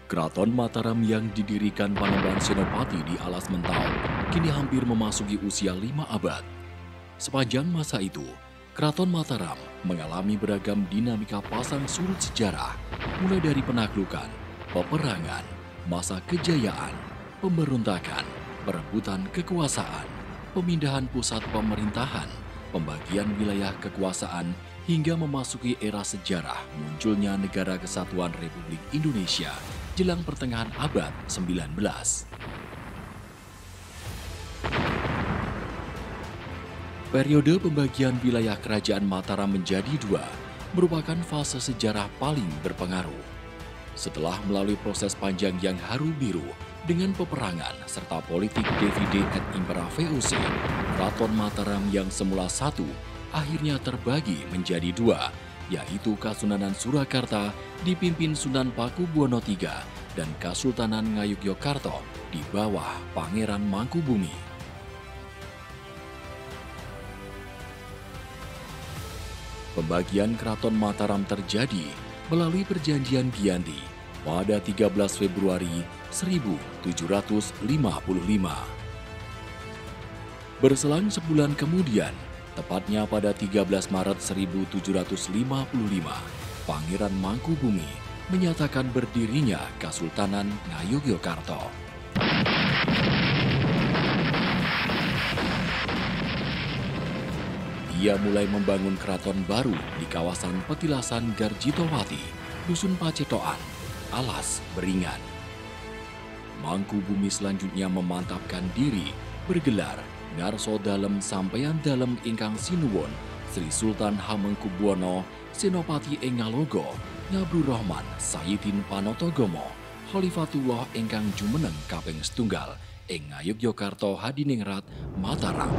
Keraton Mataram yang didirikan Panembahan Senopati di Alas Mentau kini hampir memasuki usia 5 abad. Sepanjang masa itu, Keraton Mataram mengalami beragam dinamika pasang surut sejarah, mulai dari penaklukan, peperangan, masa kejayaan, pemberontakan, perebutan kekuasaan, pemindahan pusat pemerintahan, pembagian wilayah kekuasaan, hingga memasuki era sejarah munculnya Negara Kesatuan Republik Indonesia jelang pertengahan abad 19. Periode pembagian wilayah Kerajaan Mataram menjadi dua merupakan fase sejarah paling berpengaruh. Setelah melalui proses panjang yang haru biru dengan peperangan serta politik divide et impera VOC, Keraton Mataram yang semula satu akhirnya terbagi menjadi dua, yaitu Kasunanan Surakarta dipimpin Sunan Pakubuwono III dan Kasultanan Ngayogyakarta di bawah Pangeran Mangkubumi. Pembagian Keraton Mataram terjadi melalui Perjanjian Giyanti pada 13 Februari 1755. Berselang sebulan kemudian, tepatnya pada 13 Maret 1755, Pangeran Mangkubumi menyatakan berdirinya Kasultanan Ngayogyakarta. Ia mulai membangun keraton baru di kawasan Petilasan Garjitowati, Dusun Pacetokan, Alas Beringan. Mangkubumi selanjutnya memantapkan diri bergelar Ngarso Dalem Sampeyan Dalem Ingkang Sinuwun Sri Sultan Hamengkubuwono Senopati ing Ngalogo Ngabru Rahman Sayyidin Panotogomo Khalifatullah ingkang jumeneng kaping setunggal ing Ngayogyakarta Hadiningrat Mataram.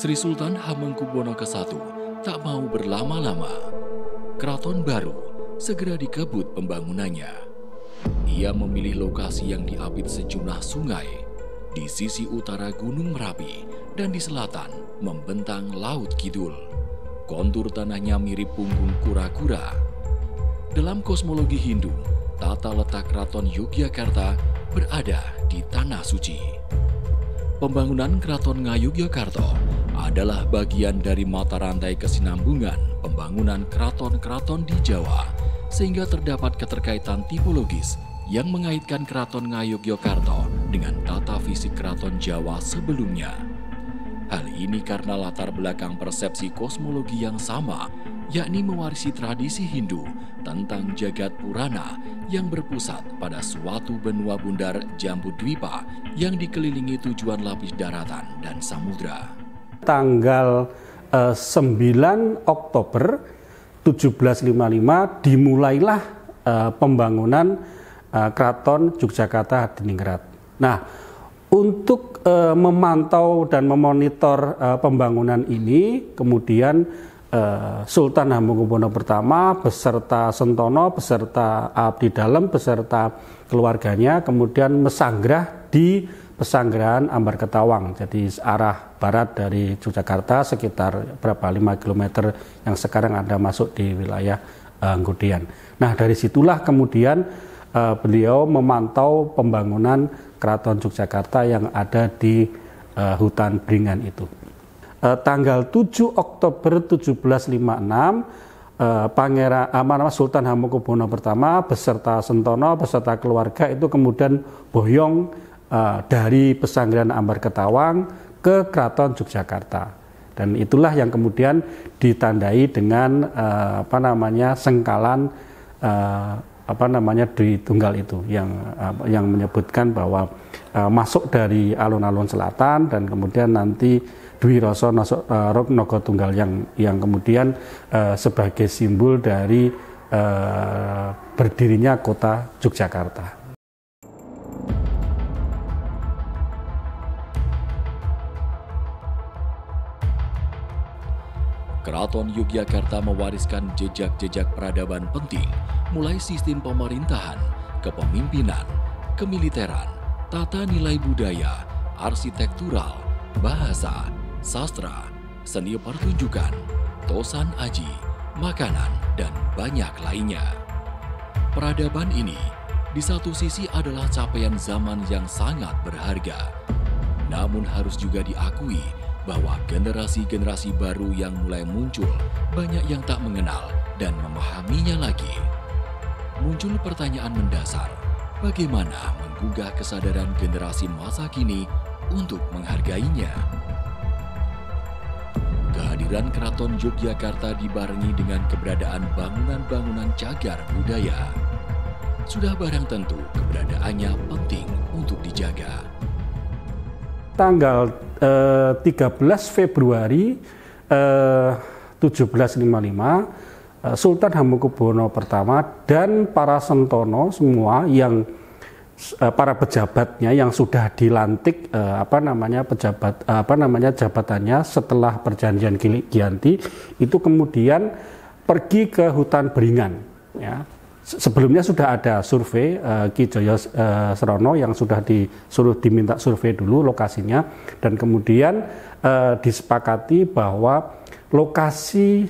Sri Sultan Hamengkubuwono ke-1 tak mau berlama-lama. Keraton baru segera dikebut pembangunannya. Ia memilih lokasi yang diapit sejumlah sungai, di sisi utara Gunung Merapi dan di selatan membentang Laut Kidul. Kontur tanahnya mirip punggung kura-kura. Dalam kosmologi Hindu, tata letak Keraton Yogyakarta berada di Tanah Suci. Pembangunan Keraton Ngayogyakarta adalah bagian dari mata rantai kesinambungan pembangunan keraton-keraton di Jawa, sehingga terdapat keterkaitan tipologis yang mengaitkan Keraton Ngayogyakarta dengan tata fisik keraton Jawa sebelumnya. Hal ini karena latar belakang persepsi kosmologi yang sama, yakni mewarisi tradisi Hindu tentang jagat purana yang berpusat pada suatu benua bundar Jambudwipa yang dikelilingi tujuan lapis daratan dan samudra. Tanggal 9 Oktober 1755 dimulailah pembangunan Keraton Yogyakarta Hadiningrat. Nah, untuk memantau dan memonitor pembangunan ini, kemudian Sultan Hamengkubuwono I beserta Sentono, beserta abdi dalem, beserta keluarganya kemudian mesanggrah di Pesanggrahan Ambarketawang, jadi arah barat dari Yogyakarta sekitar 5 km yang sekarang ada masuk di wilayah Nggodean. Nah, dari situlah kemudian beliau memantau pembangunan Keraton Yogyakarta yang ada di hutan Beringan itu. Tanggal 7 Oktober 1756, Sultan Hamengkubuwono I beserta Sentono beserta keluarga itu kemudian boyong dari Pesanggrahan Ambarketawang ke Keraton Yogyakarta, dan itulah yang kemudian ditandai dengan sengkalan Dwi Tunggal itu yang menyebutkan bahwa masuk dari alun-alun selatan dan kemudian nanti Dwi Rasa Naga Tunggal yang kemudian sebagai simbol dari berdirinya kota Yogyakarta. Keraton Yogyakarta mewariskan jejak-jejak peradaban penting, mulai sistem pemerintahan, kepemimpinan, kemiliteran, tata nilai budaya, arsitektural, bahasa, sastra, seni pertunjukan, tosan aji, makanan, dan banyak lainnya. Peradaban ini di satu sisi adalah capaian zaman yang sangat berharga. Namun harus juga diakui bahwa generasi-generasi baru yang mulai muncul banyak yang tak mengenal dan memahaminya lagi. Muncul pertanyaan mendasar, bagaimana menggugah kesadaran generasi masa kini untuk menghargainya? Kehadiran Keraton Yogyakarta dibarengi dengan keberadaan bangunan-bangunan cagar budaya. Sudah barang tentu keberadaannya penting untuk dijaga. Tanggal 13 Februari 1755, Sultan Hamengkubuwono pertama dan para sentono semua yang para pejabatnya yang sudah dilantik jabatannya setelah perjanjian Giyanti itu kemudian pergi ke hutan Beringan, ya. Sebelumnya sudah ada survei Ki Joyo Srono yang sudah diminta survei dulu lokasinya, dan kemudian disepakati bahwa lokasi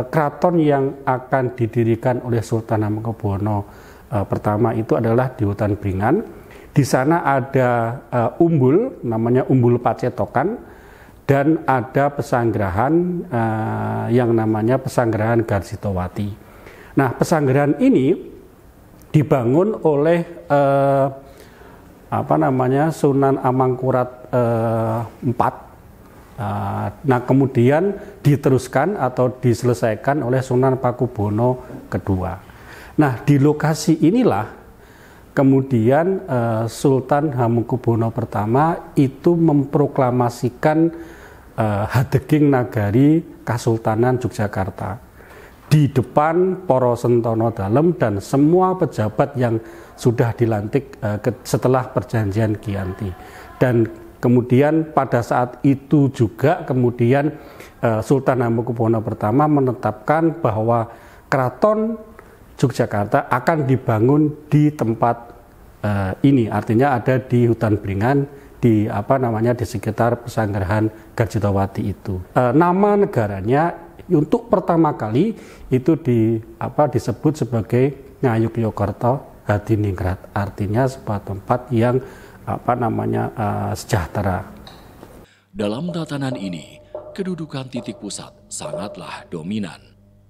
keraton yang akan didirikan oleh Sultan Hamengkubuwono pertama itu adalah di hutan Beringan. Di sana ada umbul, namanya Umbul Pacetokan, dan ada pesanggerahan yang namanya Pesanggerahan Garsitowati. Nah, pesanggerahan ini dibangun oleh Sunan Amangkurat IV. Nah, kemudian diteruskan atau diselesaikan oleh Sunan Pakubuwono II. Nah, di lokasi inilah kemudian Sultan Hamengkubuwono pertama itu memproklamasikan Hadeging Nagari Kasultanan Yogyakarta di depan para sentono dalem dan semua pejabat yang sudah dilantik setelah perjanjian Giyanti. Dan kemudian pada saat itu juga kemudian Sultan Hamengkubuwono pertama menetapkan bahwa Keraton Yogyakarta akan dibangun di tempat ini, artinya ada di hutan Beringan di di sekitar Pesanggerahan Garsitowati itu. Nama negaranya untuk pertama kali itu disebut sebagai Ngayogyakarta Hadiningrat, artinya sebuah tempat yang sejahtera. Dalam tatanan ini, kedudukan titik pusat sangatlah dominan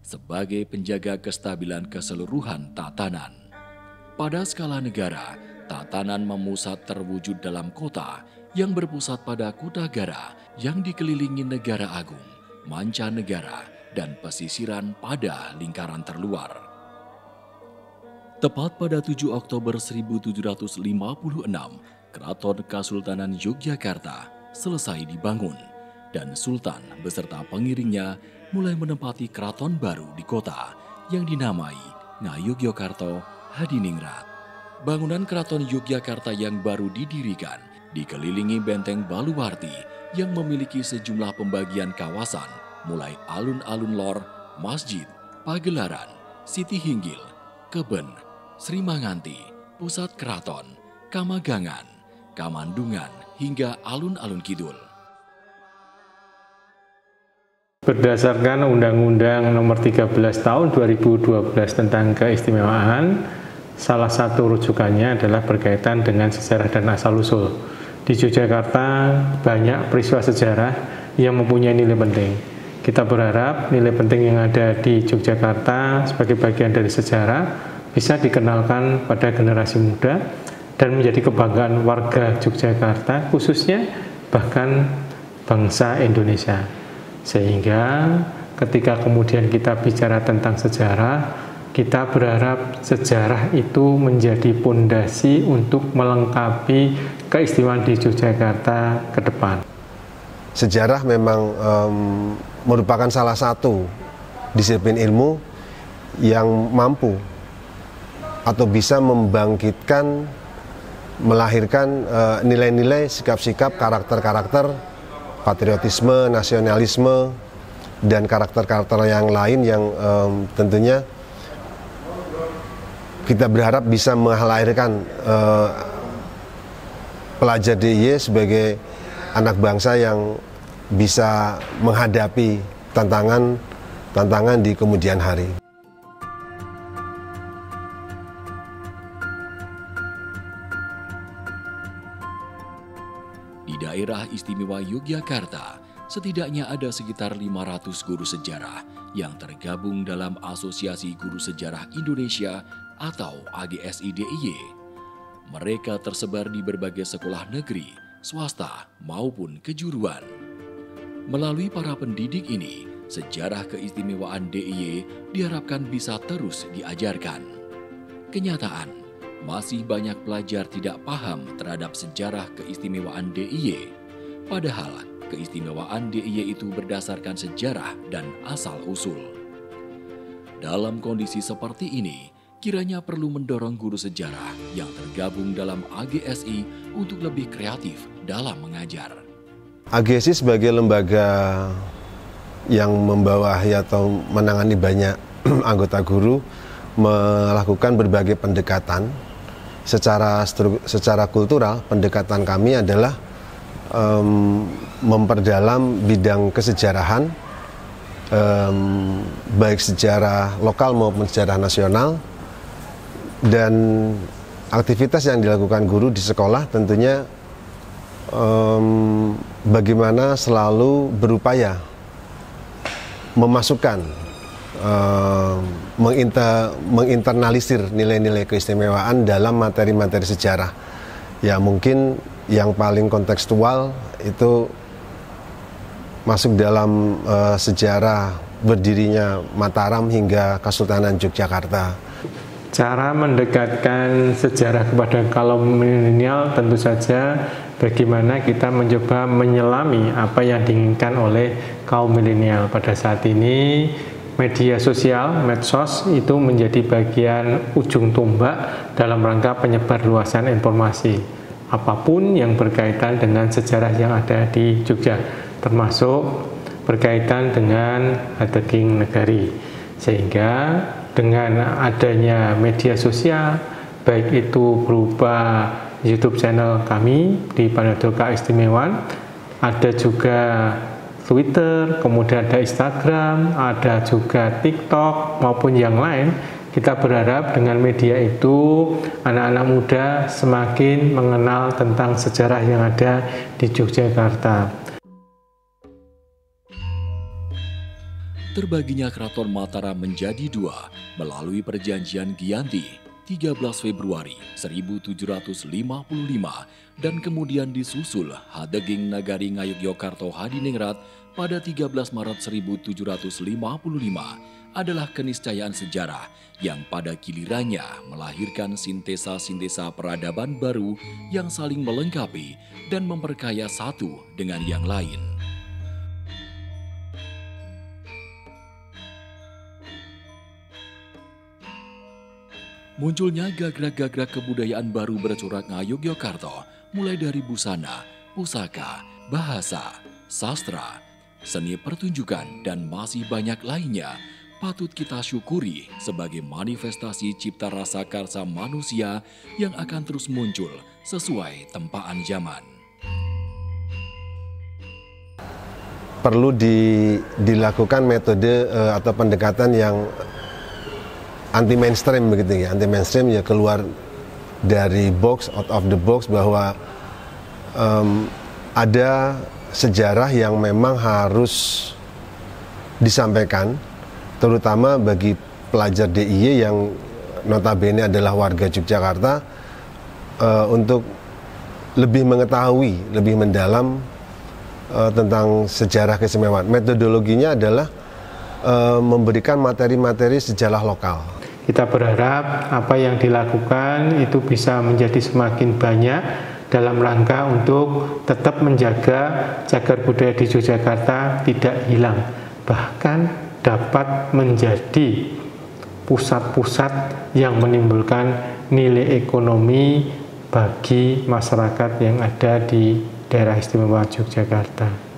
sebagai penjaga kestabilan keseluruhan tatanan. Pada skala negara, tatanan memusat terwujud dalam kota yang berpusat pada Kutagara yang dikelilingi negara agung, mancanegara, dan pesisiran pada lingkaran terluar. Tepat pada 7 Oktober 1756, Keraton Kasultanan Yogyakarta selesai dibangun, dan Sultan beserta pengiringnya mulai menempati keraton baru di kota yang dinamai Ngayogyakarta Hadiningrat. Bangunan Keraton Yogyakarta yang baru didirikan dikelilingi benteng Baluwarti yang memiliki sejumlah pembagian kawasan mulai alun-alun lor, masjid, pagelaran, Siti Hinggil, Keben, Sri Manganti, pusat keraton, Kamagangan, Kamandungan, hingga alun-alun kidul. Berdasarkan Undang-Undang Nomor 13 Tahun 2012 tentang keistimewaan, salah satu rujukannya adalah berkaitan dengan sejarah dan asal-usul. Di Yogyakarta banyak peristiwa sejarah yang mempunyai nilai penting. Kita berharap nilai penting yang ada di Yogyakarta sebagai bagian dari sejarah bisa dikenalkan pada generasi muda dan menjadi kebanggaan warga Yogyakarta, khususnya bahkan bangsa Indonesia. Sehingga ketika kemudian kita bicara tentang sejarah, kita berharap sejarah itu menjadi pondasi untuk melengkapi keistimewaan di Yogyakarta ke depan. Sejarah memang merupakan salah satu disiplin ilmu yang mampu atau bisa membangkitkan, melahirkan nilai-nilai, sikap-sikap, karakter-karakter, patriotisme, nasionalisme, dan karakter-karakter yang lain yang tentunya kita berharap bisa melahirkan pelajar DIY sebagai anak bangsa yang bisa menghadapi tantangan di kemudian hari. Di daerah istimewa Yogyakarta, setidaknya ada sekitar 500 guru sejarah yang tergabung dalam Asosiasi Guru Sejarah Indonesia atau AGSI DIY. Mereka tersebar di berbagai sekolah negeri, swasta, maupun kejuruan. Melalui para pendidik ini, sejarah keistimewaan DIY diharapkan bisa terus diajarkan. Kenyataan, masih banyak pelajar tidak paham terhadap sejarah keistimewaan DIY. Padahal, keistimewaan DIY itu berdasarkan sejarah dan asal-usul. Dalam kondisi seperti ini, kiranya perlu mendorong guru sejarah yang tergabung dalam AGSI untuk lebih kreatif dalam mengajar. AGSI sebagai lembaga yang membawahi atau menangani banyak anggota guru melakukan berbagai pendekatan. Secara kultural, pendekatan kami adalah memperdalam bidang kesejarahan, baik sejarah lokal maupun sejarah nasional, dan aktivitas yang dilakukan guru di sekolah tentunya bagaimana selalu berupaya memasukkan, menginternalisir nilai-nilai keistimewaan dalam materi-materi sejarah. Ya mungkin yang paling kontekstual itu masuk dalam sejarah berdirinya Mataram hingga Kesultanan Yogyakarta. Cara mendekatkan sejarah kepada kaum milenial tentu saja bagaimana kita mencoba menyelami apa yang diinginkan oleh kaum milenial. Pada saat ini media sosial, medsos itu menjadi bagian ujung tombak dalam rangka penyebarluasan informasi. Apapun yang berkaitan dengan sejarah yang ada di Jogja, termasuk berkaitan dengan Hadeging Negari. Sehingga dengan adanya media sosial, baik itu berupa YouTube channel kami di Padepokan Keistimewaan, ada juga Twitter, kemudian ada Instagram, ada juga TikTok maupun yang lain. Kita berharap dengan media itu anak-anak muda semakin mengenal tentang sejarah yang ada di Yogyakarta. Terbaginya Keraton Mataram menjadi dua melalui Perjanjian Giyanti 13 Februari 1755 dan kemudian disusul Hadeging Nagari Ngayogyakarta Hadiningrat pada 13 Maret 1755 adalah keniscayaan sejarah yang pada gilirannya melahirkan sintesa-sintesa peradaban baru yang saling melengkapi dan memperkaya satu dengan yang lain. Munculnya gagrak-gagrak kebudayaan baru bercorak Ngayogyakarta, mulai dari busana, pusaka, bahasa, sastra, seni pertunjukan, dan masih banyak lainnya, patut kita syukuri sebagai manifestasi cipta rasa karsa manusia yang akan terus muncul sesuai tempaan zaman. Perlu dilakukan metode atau pendekatan yang anti mainstream begitu ya, anti mainstream ya, keluar dari box, out of the box, bahwa ada sejarah yang memang harus disampaikan, terutama bagi pelajar DIY yang notabene adalah warga Yogyakarta, untuk lebih mengetahui, lebih mendalam tentang sejarah keistimewaan. Metodologinya adalah memberikan materi-materi sejarah lokal. Kita berharap apa yang dilakukan itu bisa menjadi semakin banyak dalam rangka untuk tetap menjaga cagar budaya di Yogyakarta tidak hilang, bahkan dapat menjadi pusat-pusat yang menimbulkan nilai ekonomi bagi masyarakat yang ada di daerah istimewa Yogyakarta.